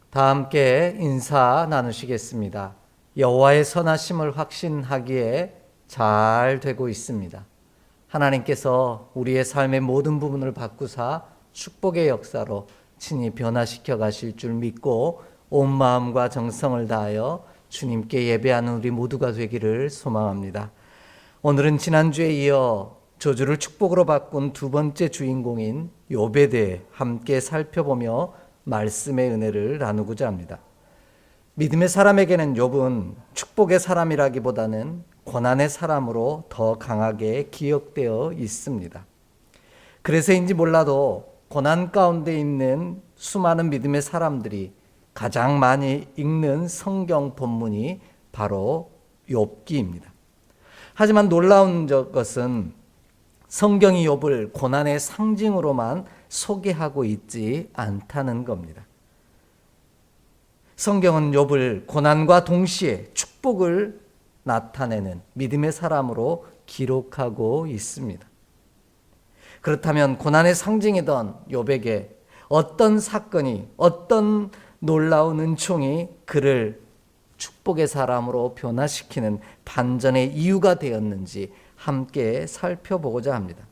다 함께 인사 나누시겠습니다. 여호와의 선하심을 확신하기에 잘 되고 있습니다. 하나님께서 우리의 삶의 모든 부분을 바꾸사 축복의 역사로 친히 변화시켜 가실 줄 믿고 온 마음과 정성을 다하여 주님께 예배하는 우리 모두가 되기를 소망합니다. 오늘은 지난주에 이어 저주를 축복으로 바꾼 두 번째 주인공인 욥에 대해 함께 살펴보며 말씀의 은혜를 나누고자 합니다. 믿음의 사람에게는 욥은 축복의 사람이라기보다는 고난의 사람으로 더 강하게 기억되어 있습니다. 그래서인지 몰라도 고난 가운데 있는 수많은 믿음의 사람들이 가장 많이 읽는 성경 본문이 바로 욥기입니다. 하지만 놀라운 것은 성경이 욥을 고난의 상징으로만 소개하고 있지 않다는 겁니다. 성경은 욥을 고난과 동시에 축복을 나타내는 믿음의 사람으로 기록하고 있습니다. 그렇다면 고난의 상징이던 욥에게 어떤 사건이, 어떤 놀라운 은총이 그를 축복의 사람으로 변화시키는 반전의 이유가 되었는지 함께 살펴보고자 합니다.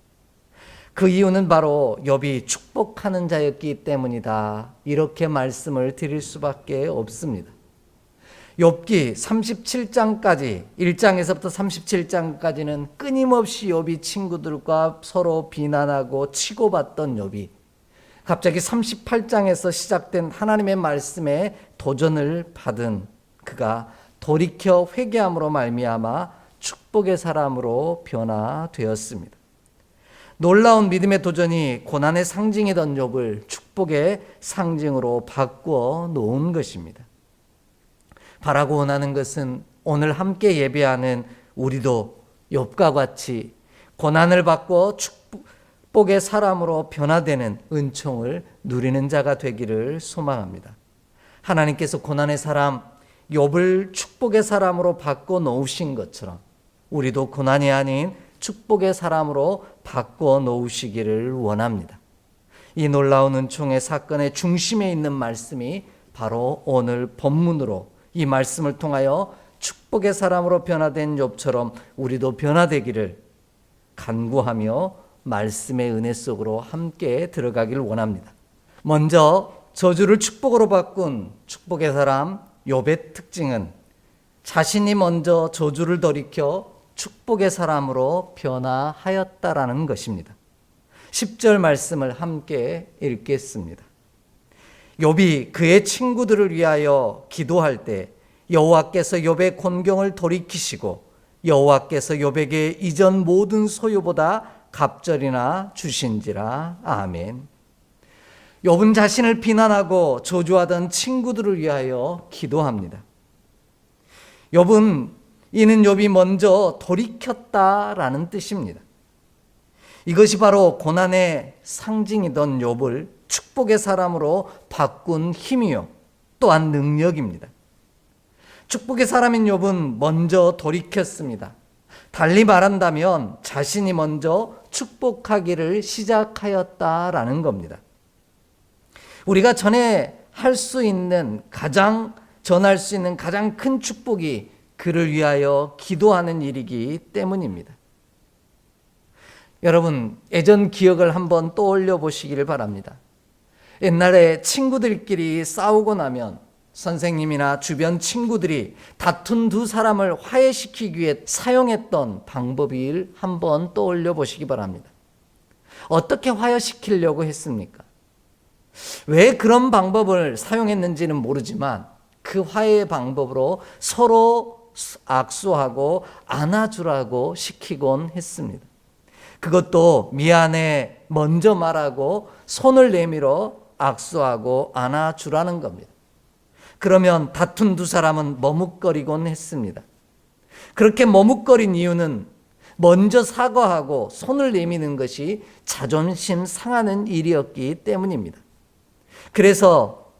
그 이유는 바로 욥이 축복하는 자였기 때문이다. 이렇게 말씀을 드릴 수밖에 없습니다. 욥기 37장까지 1장에서부터 37장까지는 끊임없이 욥이 친구들과 서로 비난하고 치고받던 욥이 갑자기 38장에서 시작된 하나님의 말씀에 도전을 받은 그가 돌이켜 회개함으로 말미암아 축복의 사람으로 변화되었습니다. 놀라운 믿음의 도전이 고난의 상징이던 욥을 축복의 상징으로 바꾸어 놓은 것입니다. 바라고 원하는 것은 오늘 함께 예배하는 우리도 욥과 같이 고난을 받고 축복의 사람으로 변화되는 은총을 누리는 자가 되기를 소망합니다. 하나님께서 고난의 사람 욥을 축복의 사람으로 바꿔 놓으신 것처럼 우리도 고난이 아닌 축복의 사람으로 바꿔 놓으시기를 원합니다. 이 놀라운 은총의 사건의 중심에 있는 말씀이 바로 오늘 본문으로 이 말씀을 통하여 축복의 사람으로 변화된 욥처럼 우리도 변화되기를 간구하며 말씀의 은혜 속으로 함께 들어가기를 원합니다. 먼저 저주를 축복으로 바꾼 축복의 사람 욥의 특징은 자신이 먼저 저주를 돌이켜 축복의 사람으로 변화하였다라는 것입니다. 10절 말씀을 함께 읽겠습니다. 욥이 그의 친구들을 위하여 기도할 때 여호와께서 욥의 곤경을 돌이키시고 여호와께서 욥에게 이전 모든 소유보다 갑절이나 주신지라. 아멘. 욥은 자신을 비난하고 저주하던 친구들을 위하여 기도합니다. 이는 욥이 먼저 돌이켰다라는 뜻입니다. 이것이 바로 고난의 상징이던 욥을 축복의 사람으로 바꾼 힘이요 또한 능력입니다. 축복의 사람인 욥은 먼저 돌이켰습니다. 달리 말한다면 자신이 먼저 축복하기를 시작하였다라는 겁니다. 우리가 전할 수 있는 가장 큰 축복이 그를 위하여 기도하는 일이기 때문입니다. 여러분, 예전 기억을 한번 떠올려 보시기를 바랍니다. 옛날에 친구들끼리 싸우고 나면 선생님이나 주변 친구들이 다툰 두 사람을 화해시키기 위해 사용했던 방법을 한번 떠올려 보시기 바랍니다. 어떻게 화해시키려고 했습니까? 왜 그런 방법을 사용했는지는 모르지만 그 화해의 방법으로 서로 악수하고 안아주라고 시키곤 했습니다. 그것도 미안해 먼저 말하고 손을 내밀어 악수하고 안아주라는 겁니다. 그러면 다툰 두 사람은 머뭇거리곤 했습니다. 그렇게 머뭇거린 이유는 먼저 사과하고 손을 내미는 것이 자존심 상하는 일이었기 때문입니다. 그래서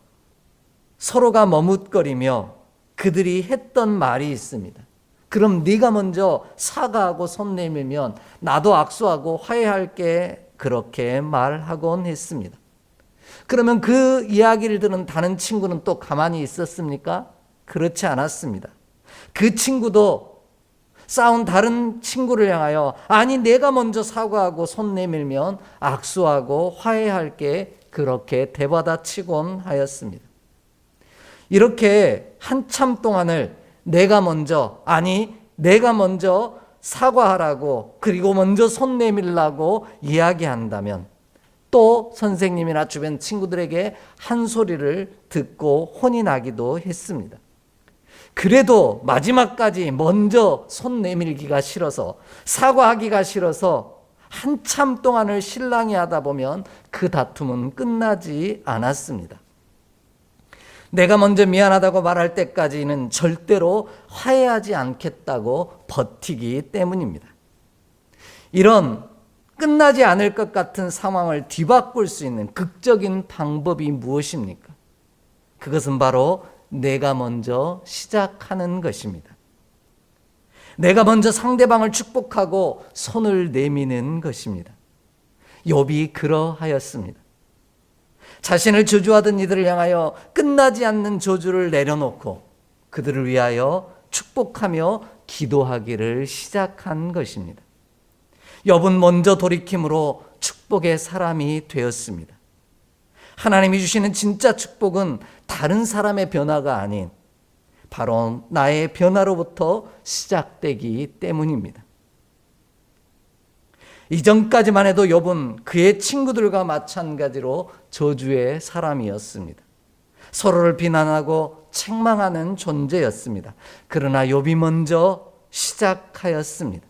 서로가 머뭇거리며 그들이 했던 말이 있습니다. 그럼 네가 먼저 사과하고 손 내밀면 나도 악수하고 화해할게, 그렇게 말하곤 했습니다. 그러면 그 이야기를 들은 다른 친구는 또 가만히 있었습니까? 그렇지 않았습니다. 그 친구도 싸운 다른 친구를 향하여 아니 내가 먼저 사과하고 손 내밀면 악수하고 화해할게 그렇게 대받아치곤 하였습니다. 이렇게 한참 동안을 내가 먼저 사과하라고 그리고 먼저 손 내밀라고 이야기한다면 또 선생님이나 주변 친구들에게 한 소리를 듣고 혼이 나기도 했습니다. 그래도 마지막까지 먼저 손 내밀기가 싫어서 사과하기가 싫어서 한참 동안을 실랑이 하다 보면 그 다툼은 끝나지 않았습니다. 내가 먼저 미안하다고 말할 때까지는 절대로 화해하지 않겠다고 버티기 때문입니다. 이런 끝나지 않을 것 같은 상황을 뒤바꿀 수 있는 극적인 방법이 무엇입니까? 그것은 바로 내가 먼저 시작하는 것입니다. 내가 먼저 상대방을 축복하고 손을 내미는 것입니다. 욥이 그러하였습니다. 자신을 저주하던 이들을 향하여 끝나지 않는 저주를 내려놓고 그들을 위하여 축복하며 기도하기를 시작한 것입니다. 욥은 먼저 돌이킴으로 축복의 사람이 되었습니다. 하나님이 주시는 진짜 축복은 다른 사람의 변화가 아닌 바로 나의 변화로부터 시작되기 때문입니다. 이전까지만 해도 욥은 그의 친구들과 마찬가지로 저주의 사람이었습니다. 서로를 비난하고 책망하는 존재였습니다. 그러나 욥이 먼저 시작하였습니다.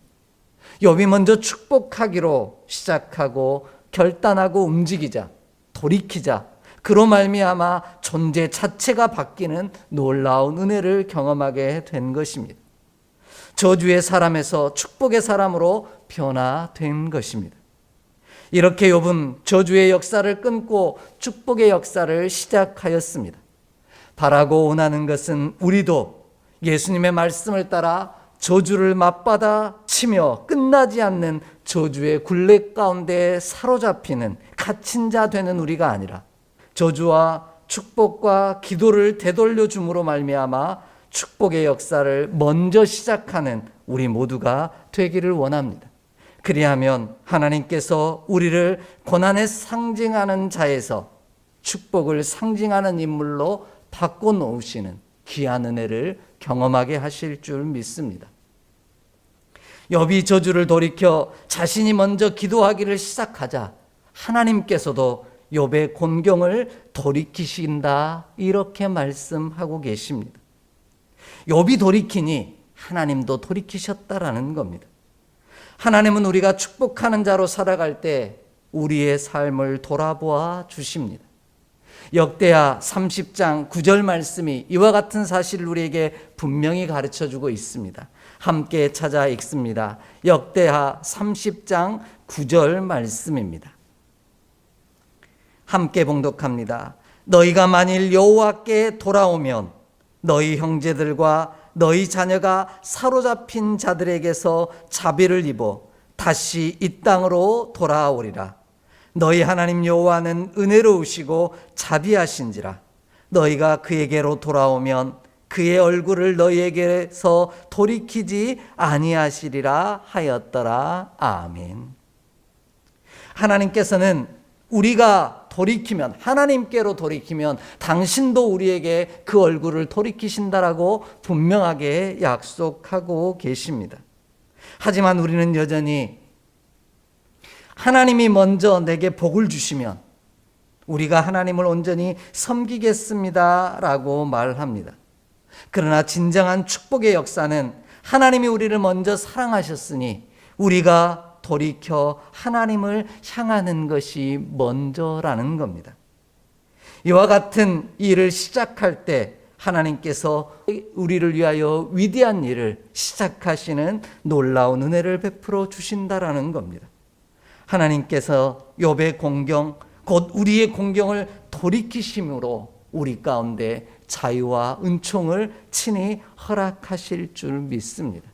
욥이 먼저 축복하기로 시작하고 결단하고 움직이자 돌이키자 그로 말미암아 존재 자체가 바뀌는 놀라운 은혜를 경험하게 된 것입니다. 저주의 사람에서 축복의 사람으로 변화된 것입니다. 이렇게 욥은 저주의 역사를 끊고 축복의 역사를 시작하였습니다. 바라고 원하는 것은 우리도 예수님의 말씀을 따라 저주를 맞받아 치며 끝나지 않는 저주의 굴레 가운데 사로잡히는 갇힌 자 되는 우리가 아니라 저주와 축복과 기도를 되돌려 줌으로 말미암아 축복의 역사를 먼저 시작하는 우리 모두가 되기를 원합니다. 그리하면 하나님께서 우리를 고난의 상징하는 자에서 축복을 상징하는 인물로 바꿔놓으시는 귀한 은혜를 경험하게 하실 줄 믿습니다. 욥이 저주를 돌이켜 자신이 먼저 기도하기를 시작하자 하나님께서도 욥의 곤경을 돌이키신다 이렇게 말씀하고 계십니다. 욥이 돌이키니 하나님도 돌이키셨다라는 겁니다. 하나님은 우리가 축복하는 자로 살아갈 때 우리의 삶을 돌아보아 주십니다. 역대하 30장 9절 말씀이 이와 같은 사실을 우리에게 분명히 가르쳐주고 있습니다. 함께 찾아 읽습니다. 역대하 30장 9절 말씀입니다. 함께 봉독합니다. 너희가 만일 여호와께 돌아오면 너희 형제들과 너희 자녀가 사로잡힌 자들에게서 자비를 입어 다시 이 땅으로 돌아오리라. 너희 하나님 여호와는 은혜로우시고 자비하신지라. 너희가 그에게로 돌아오면 그의 얼굴을 너희에게서 돌이키지 아니하시리라 하였더라. 아멘. 하나님께서는 우리가 돌이키면, 하나님께로 돌이키면 당신도 우리에게 그 얼굴을 돌이키신다라고 분명하게 약속하고 계십니다. 하지만 우리는 여전히 하나님이 먼저 내게 복을 주시면 우리가 하나님을 온전히 섬기겠습니다 라고 말합니다. 그러나 진정한 축복의 역사는 하나님이 우리를 먼저 사랑하셨으니 우리가 돌이켜 하나님을 향하는 것이 먼저라는 겁니다. 이와 같은 일을 시작할 때 하나님께서 우리를 위하여 위대한 일을 시작하시는 놀라운 은혜를 베풀어 주신다라는 겁니다. 하나님께서 욥의 공경, 곧 우리의 공경을 돌이키심으로 우리 가운데 자유와 은총을 친히 허락하실 줄 믿습니다.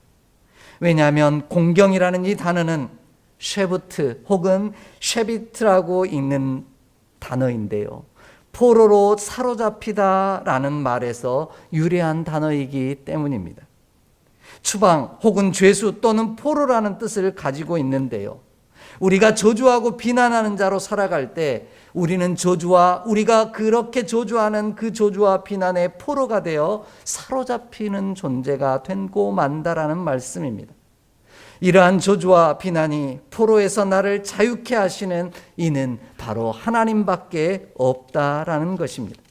왜냐하면 공경이라는 이 단어는 쉐부트 혹은 쉐비트라고 읽는 단어인데요. 포로로 사로잡히다라는 말에서 유래한 단어이기 때문입니다. 추방 혹은 죄수 또는 포로라는 뜻을 가지고 있는데요. 우리가 저주하고 비난하는 자로 살아갈 때 우리는 저주와 우리가 그렇게 저주하는 그 저주와 비난의 포로가 되어 사로잡히는 존재가 되고 만다라는 말씀입니다. 이러한 저주와 비난이 포로에서 나를 자유케 하시는 이는 바로 하나님밖에 없다라는 것입니다.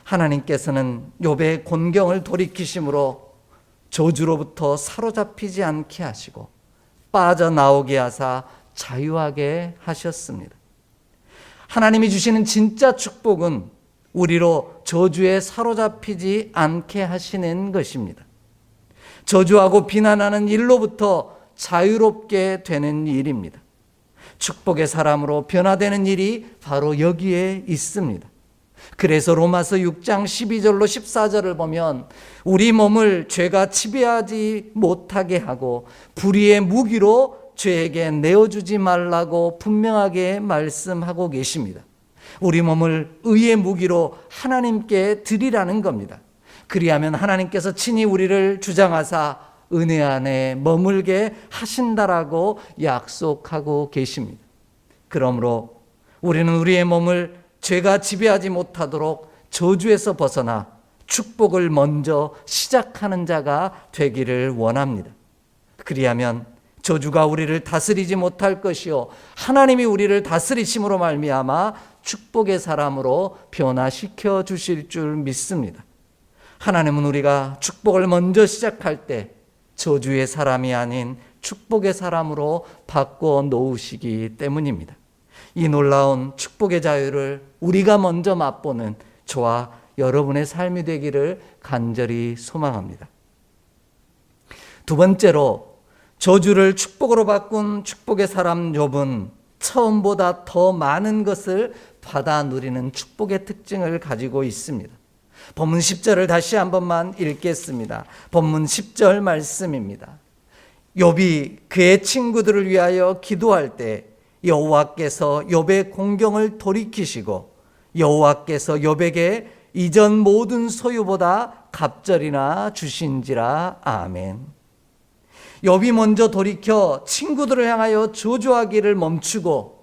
하나님께서는 욥의 곤경을 돌이키심으로 저주로부터 사로잡히지 않게 하시고 빠져나오게 하사 자유하게 하셨습니다. 하나님이 주시는 진짜 축복은 우리로 저주에 사로잡히지 않게 하시는 것입니다. 저주하고 비난하는 일로부터 자유롭게 되는 일입니다. 축복의 사람으로 변화되는 일이 바로 여기에 있습니다. 그래서 로마서 6장 12절로 14절을 보면 우리 몸을 죄가 지배하지 못하게 하고 불의의 무기로 죄에게 내어주지 말라고 분명하게 말씀하고 계십니다. 우리 몸을 의의 무기로 하나님께 드리라는 겁니다. 그리하면 하나님께서 친히 우리를 주장하사 은혜 안에 머물게 하신다라고 약속하고 계십니다. 그러므로 우리는 우리의 몸을 죄가 지배하지 못하도록 저주에서 벗어나 축복을 먼저 시작하는 자가 되기를 원합니다. 그리하면 저주가 우리를 다스리지 못할 것이요 하나님이 우리를 다스리심으로 말미암아 축복의 사람으로 변화시켜 주실 줄 믿습니다. 하나님은 우리가 축복을 먼저 시작할 때 저주의 사람이 아닌 축복의 사람으로 바꿔 놓으시기 때문입니다. 이 놀라운 축복의 자유를 우리가 먼저 맛보는 저와 여러분의 삶이 되기를 간절히 소망합니다. 두 번째로 저주를 축복으로 바꾼 축복의 사람 욥은 처음보다 더 많은 것을 받아 누리는 축복의 특징을 가지고 있습니다. 본문 10절을 다시 한 번만 읽겠습니다. 본문 10절 말씀입니다. 욥이 그의 친구들을 위하여 기도할 때 여호와께서 욥의 공경을 돌이키시고 여호와께서 욥에게 이전 모든 소유보다 갑절이나 주신지라. 아멘. 욥이 먼저 돌이켜 친구들을 향하여 저주하기를 멈추고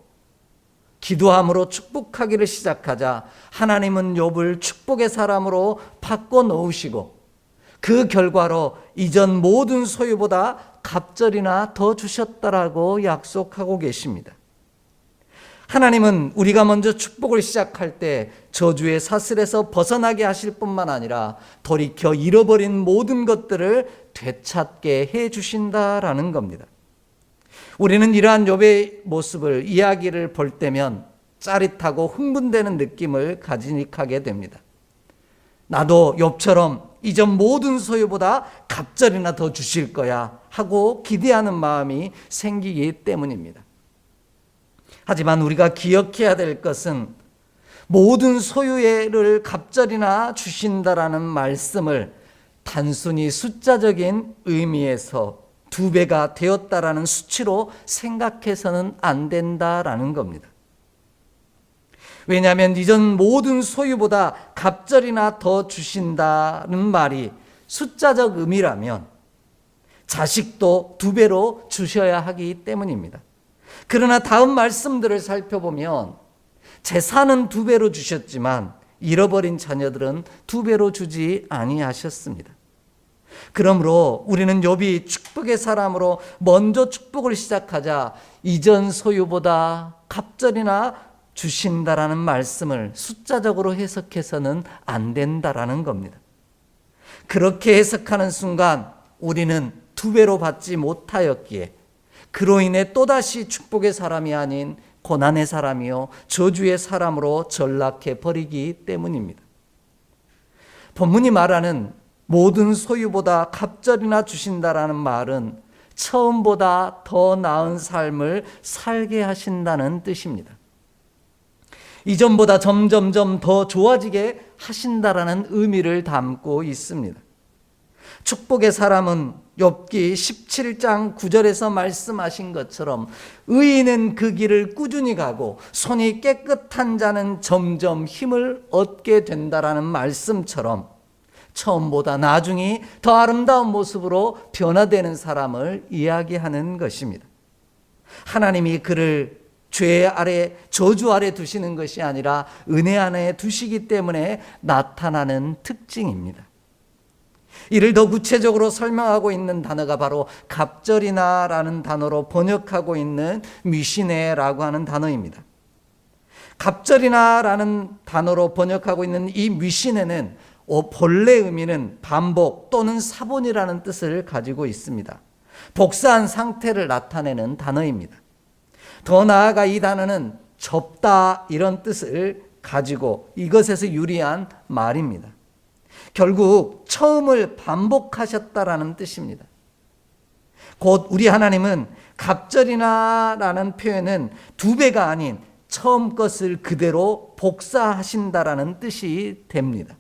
기도함으로 축복하기를 시작하자 하나님은 욥을 축복의 사람으로 바꿔 놓으시고 그 결과로 이전 모든 소유보다 갑절이나 더 주셨다라고 약속하고 계십니다. 하나님은 우리가 먼저 축복을 시작할 때 저주의 사슬에서 벗어나게 하실 뿐만 아니라 돌이켜 잃어버린 모든 것들을 되찾게 해 주신다라는 겁니다. 우리는 이러한 욥의 모습을 이야기를 볼 때면 짜릿하고 흥분되는 느낌을 가지게 됩니다. 나도 욥처럼 이전 모든 소유보다 갑절이나 더 주실 거야 하고 기대하는 마음이 생기기 때문입니다. 하지만 우리가 기억해야 될 것은 모든 소유를 갑절이나 주신다라는 말씀을 단순히 숫자적인 의미에서 2배가 되었다라는 수치로 생각해서는 안 된다라는 겁니다. 왜냐하면 이전 모든 소유보다 갑절이나 더 주신다는 말이 숫자적 의미라면 자식도 2배로 주셔야 하기 때문입니다. 그러나 다음 말씀들을 살펴보면 재산은 2배로 주셨지만 잃어버린 자녀들은 2배로 주지 아니하셨습니다. 그러므로 우리는 욥이 축복의 사람으로 먼저 축복을 시작하자 이전 소유보다 갑절이나 주신다라는 말씀을 숫자적으로 해석해서는 안 된다라는 겁니다. 그렇게 해석하는 순간 우리는 2배로 받지 못하였기에 그로 인해 또다시 축복의 사람이 아닌 고난의 사람이요 저주의 사람으로 전락해 버리기 때문입니다. 본문이 말하는 모든 소유보다 갑절이나 주신다라는 말은 처음보다 더 나은 삶을 살게 하신다는 뜻입니다. 이전보다 점점점 더 좋아지게 하신다라는 의미를 담고 있습니다. 축복의 사람은 욥기 17장 9절에서 말씀하신 것처럼 의인은 그 길을 꾸준히 가고 손이 깨끗한 자는 점점 힘을 얻게 된다라는 말씀처럼 처음보다 나중이 더 아름다운 모습으로 변화되는 사람을 이야기하는 것입니다. 하나님이 그를 죄 아래, 저주 아래 두시는 것이 아니라 은혜 안에 두시기 때문에 나타나는 특징입니다. 이를 더 구체적으로 설명하고 있는 단어가 바로 갑절이나라는 단어로 번역하고 있는 미시네라고 하는 단어입니다. 갑절이나라는 단어로 번역하고 있는 이 미시네는 본래 의미는 반복 또는 사본이라는 뜻을 가지고 있습니다. 복사한 상태를 나타내는 단어입니다. 더 나아가 이 단어는 접다 이런 뜻을 가지고 이것에서 유리한 말입니다. 결국 처음을 반복하셨다라는 뜻입니다. 곧 우리 하나님은 갑절이나라는 표현은 두 배가 아닌 처음 것을 그대로 복사하신다라는 뜻이 됩니다.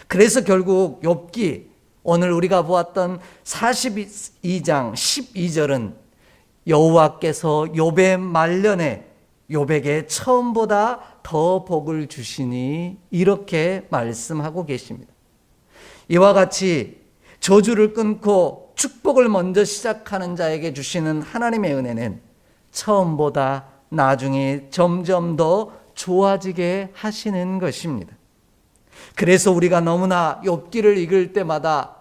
그래서 결국 욥기 오늘 우리가 보았던 42장 12절은 여호와께서 욥의 말년에 욥에게 처음보다 더 복을 주시니 이렇게 말씀하고 계십니다. 이와 같이 저주를 끊고 축복을 먼저 시작하는 자에게 주시는 하나님의 은혜는 처음보다 나중에 점점 더 좋아지게 하시는 것입니다. 그래서 우리가 너무나 욥기를 읽을 때마다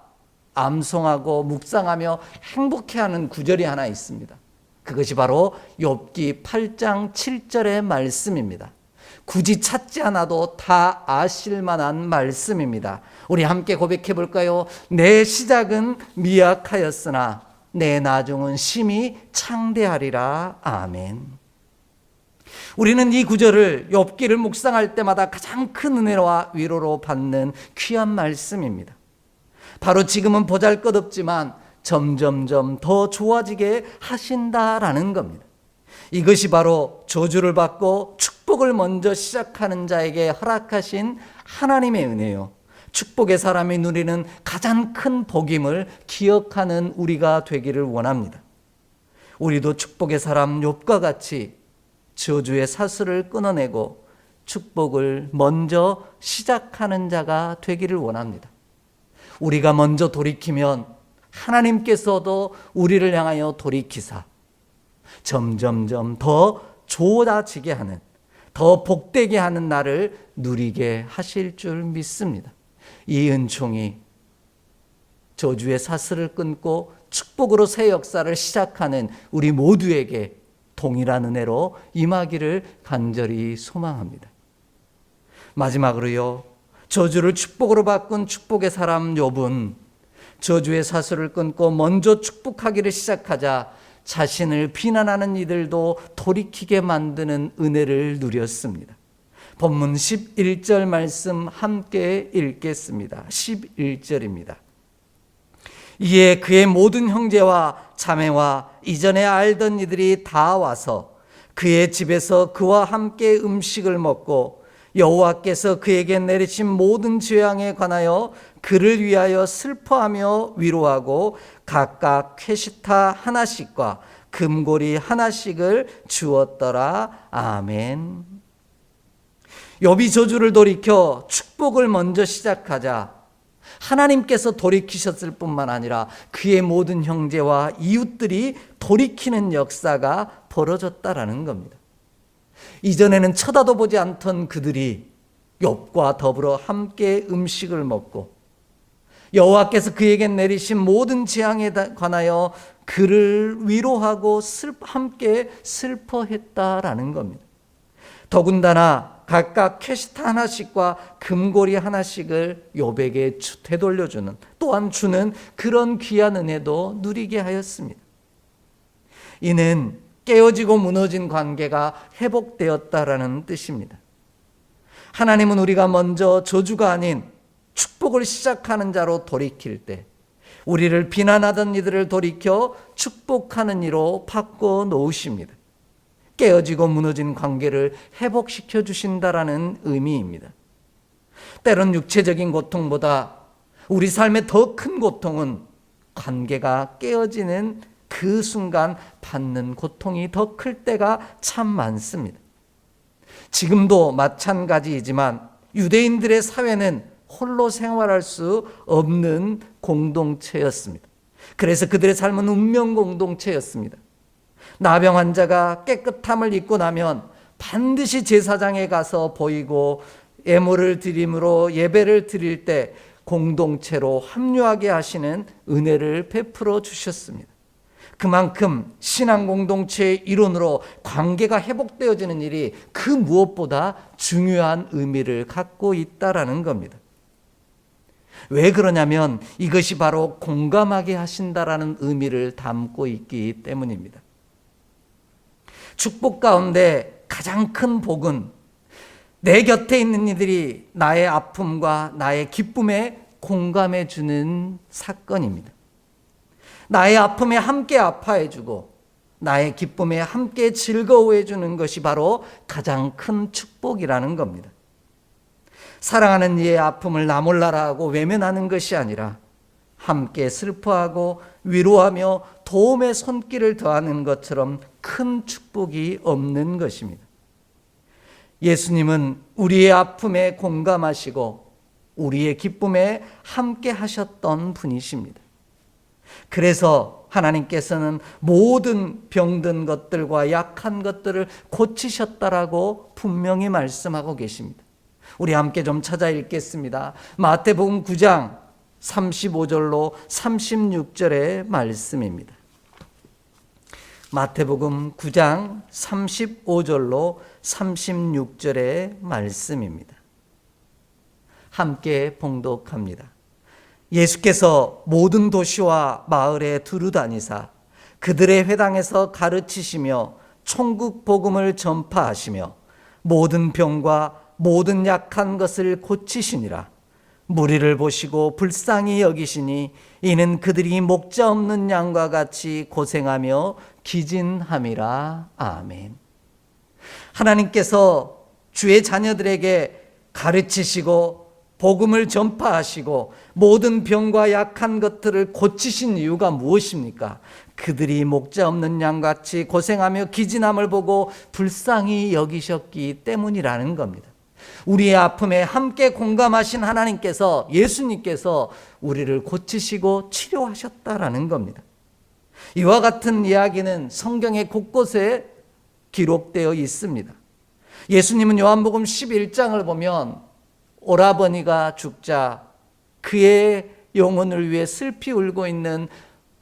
암송하고 묵상하며 행복해하는 구절이 하나 있습니다. 그것이 바로 욥기 8장 7절의 말씀입니다. 굳이 찾지 않아도 다 아실 만한 말씀입니다. 우리 함께 고백해 볼까요? 내 시작은 미약하였으나 내 나중은 심히 창대하리라. 아멘. 우리는 이 구절을 욥기를 묵상할 때마다 가장 큰 은혜와 위로로 받는 귀한 말씀입니다. 바로 지금은 보잘것없지만 점점점 더 좋아지게 하신다라는 겁니다. 이것이 바로 저주를 받고 축복을 먼저 시작하는 자에게 허락하신 하나님의 은혜요. 축복의 사람이 누리는 가장 큰 복임을 기억하는 우리가 되기를 원합니다. 우리도 축복의 사람 욥과 같이 저주의 사슬을 끊어내고 축복을 먼저 시작하는 자가 되기를 원합니다. 우리가 먼저 돌이키면 하나님께서도 우리를 향하여 돌이키사 점점점 더 좋아지게 하는, 더 복되게 하는 날을 누리게 하실 줄 믿습니다. 이 은총이 저주의 사슬을 끊고 축복으로 새 역사를 시작하는 우리 모두에게 동일한 은혜로 임하기를 간절히 소망합니다. 마지막으로요, 저주를 축복으로 바꾼 축복의 사람 욥은 저주의 사슬을 끊고 먼저 축복하기를 시작하자 자신을 비난하는 이들도 돌이키게 만드는 은혜를 누렸습니다. 본문 11절 말씀 함께 읽겠습니다. 11절입니다. 이에 그의 모든 형제와 자매와 이전에 알던 이들이 다 와서 그의 집에서 그와 함께 음식을 먹고 여호와께서 그에게 내리신 모든 재앙에 관하여 그를 위하여 슬퍼하며 위로하고 각각 쾌시타 하나씩과 금고리 하나씩을 주었더라. 아멘. 욥이 저주를 돌이켜 축복을 먼저 시작하자 하나님께서 돌이키셨을 뿐만 아니라 그의 모든 형제와 이웃들이 돌이키는 역사가 벌어졌다라는 겁니다. 이전에는 쳐다도 보지 않던 그들이 욥과 더불어 함께 음식을 먹고 여호와께서 그에게 내리신 모든 재앙에 관하여 그를 위로하고 함께 슬퍼했다라는 겁니다. 더군다나 각각 쾌시타 하나씩과 금고리 하나씩을 욥에게 되돌려주는, 또한 주는 그런 귀한 은혜도 누리게 하였습니다. 이는 깨어지고 무너진 관계가 회복되었다라는 뜻입니다. 하나님은 우리가 먼저 저주가 아닌 축복을 시작하는 자로 돌이킬 때 우리를 비난하던 이들을 돌이켜 축복하는 이로 바꿔 놓으십니다. 깨어지고 무너진 관계를 회복시켜 주신다라는 의미입니다. 때론 육체적인 고통보다 우리 삶의 더 큰 고통은 관계가 깨어지는 그 순간 받는 고통이 더 클 때가 참 많습니다. 지금도 마찬가지이지만 유대인들의 사회는 홀로 생활할 수 없는 공동체였습니다. 그래서 그들의 삶은 운명 공동체였습니다. 나병 환자가 깨끗함을 입고 나면 반드시 제사장에 가서 보이고 예물을 드림으로 예배를 드릴 때 공동체로 합류하게 하시는 은혜를 베풀어 주셨습니다. 그만큼 신앙 공동체의 일원으로 관계가 회복되어지는 일이 그 무엇보다 중요한 의미를 갖고 있다라는 겁니다. 왜 그러냐면 이것이 바로 공감하게 하신다라는 의미를 담고 있기 때문입니다. 축복 가운데 가장 큰 복은 내 곁에 있는 이들이 나의 아픔과 나의 기쁨에 공감해 주는 사건입니다. 나의 아픔에 함께 아파해 주고 나의 기쁨에 함께 즐거워해 주는 것이 바로 가장 큰 축복이라는 겁니다. 사랑하는 이의 아픔을 나 몰라라 하고 외면하는 것이 아니라 함께 슬퍼하고 위로하며 도움의 손길을 더하는 것처럼 큰 축복이 없는 것입니다. 예수님은 우리의 아픔에 공감하시고 우리의 기쁨에 함께 하셨던 분이십니다. 그래서 하나님께서는 모든 병든 것들과 약한 것들을 고치셨다라고 분명히 말씀하고 계십니다. 우리 함께 좀 찾아 읽겠습니다. 마태복음 9장 35절로 36절의 말씀입니다. 마태복음 9장 35절로 36절의 말씀입니다. 함께 봉독합니다. 예수께서 모든 도시와 마을에 두루 다니사 그들의 회당에서 가르치시며 천국 복음을 전파하시며 모든 병과 모든 약한 것을 고치시니라. 무리를 보시고 불쌍히 여기시니 이는 그들이 목자 없는 양과 같이 고생하며 기진함이라. 아멘. 하나님께서 주의 자녀들에게 가르치시고 복음을 전파하시고 모든 병과 약한 것들을 고치신 이유가 무엇입니까? 그들이 목자 없는 양같이 고생하며 기진함을 보고 불쌍히 여기셨기 때문이라는 겁니다. 우리의 아픔에 함께 공감하신 하나님께서, 예수님께서 우리를 고치시고 치료하셨다라는 겁니다. 이와 같은 이야기는 성경의 곳곳에 기록되어 있습니다. 예수님은 요한복음 11장을 보면 오라버니가 죽자 그의 영혼을 위해 슬피 울고 있는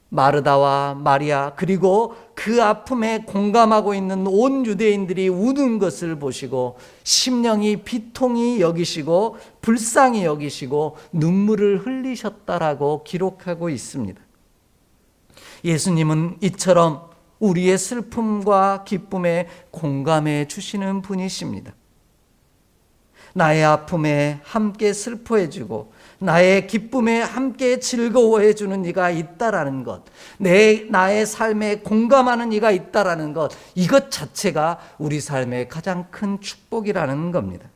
마르다와 마리아, 그리고 그 아픔에 공감하고 있는 온 유대인들이 우는 것을 보시고 심령이 비통히 여기시고 불쌍히 여기시고 눈물을 흘리셨다라고 기록하고 있습니다. 예수님은 이처럼 우리의 슬픔과 기쁨에 공감해 주시는 분이십니다. 나의 아픔에 함께 슬퍼해 주고 나의 기쁨에 함께 즐거워해 주는 이가 있다라는 것, 나의 삶에 공감하는 이가 있다라는 것, 이것 자체가 우리 삶의 가장 큰 축복이라는 겁니다.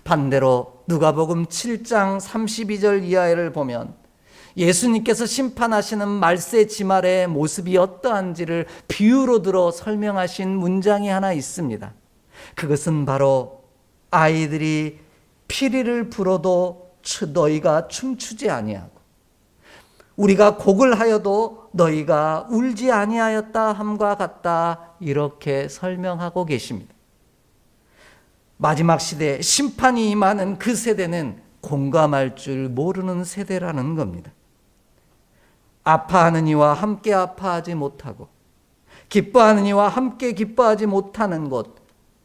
반대로 누가복음 7장 32절 이하를 보면 예수님께서 심판하시는 말세 지말의 모습이 어떠한지를 비유로 들어 설명하신 문장이 하나 있습니다. 그것은 바로 아이들이 피리를 불어도 너희가 춤추지 아니하고 우리가 곡을 하여도 너희가 울지 아니하였다 함과 같다, 이렇게 설명하고 계십니다. 마지막 시대 심판이 임하는 그 세대는 공감할 줄 모르는 세대라는 겁니다. 아파하는 이와 함께 아파하지 못하고 기뻐하는 이와 함께 기뻐하지 못하는 것,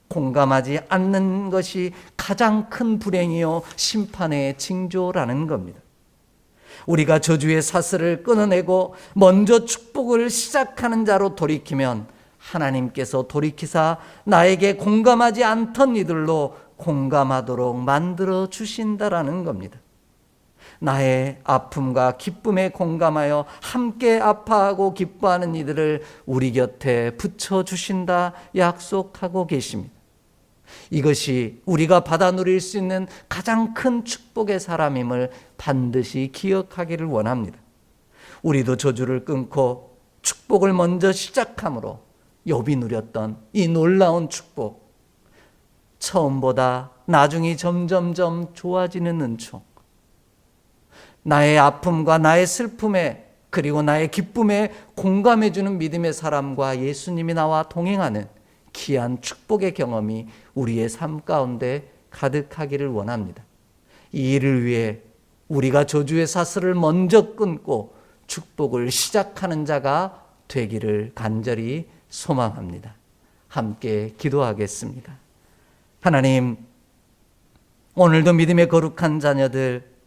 공감하지 않는 것이 가장 큰 불행이요 심판의 징조라는 겁니다. 우리가 저주의 사슬을 끊어내고 먼저 축복을 시작하는 자로 돌이키면 하나님께서 돌이키사 나에게 공감하지 않던 이들로 공감하도록 만들어 주신다라는 겁니다. 나의 아픔과 기쁨에 공감하여 함께 아파하고 기뻐하는 이들을 우리 곁에 붙여주신다 약속하고 계십니다. 이것이 우리가 받아 누릴 수 있는 가장 큰 축복의 사람임을 반드시 기억하기를 원합니다. 우리도 저주를 끊고 축복을 먼저 시작함으로 욥이 누렸던 이 놀라운 축복, 처음보다 나중이 점점점 좋아지는 은총, 나의 아픔과 나의 슬픔에 그리고 나의 기쁨에 공감해주는 믿음의 사람과 예수님이 나와 동행하는 귀한 축복의 경험이 우리의 삶 가운데 가득하기를 원합니다. 이 일을 위해 우리가 저주의 사슬을 먼저 끊고 축복을 시작하는 자가 되기를 간절히 소망합니다. 함께 기도하겠습니다. 하나님, 오늘도 믿음의 거룩한 자녀들,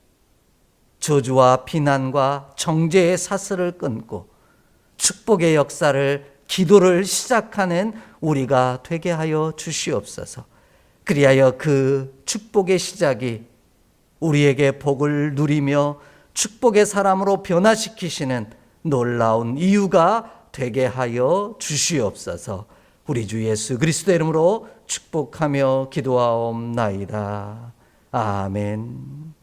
저주와 비난과 정죄의 사슬을 끊고 축복의 역사를, 기도를 시작하는 우리가 되게 하여 주시옵소서. 그리하여 그 축복의 시작이 우리에게 복을 누리며 축복의 사람으로 변화시키시는 놀라운 이유가 되게 하여 주시옵소서. 우리 주 예수 그리스도의 이름으로 축복하며 기도하옵나이다. 아멘.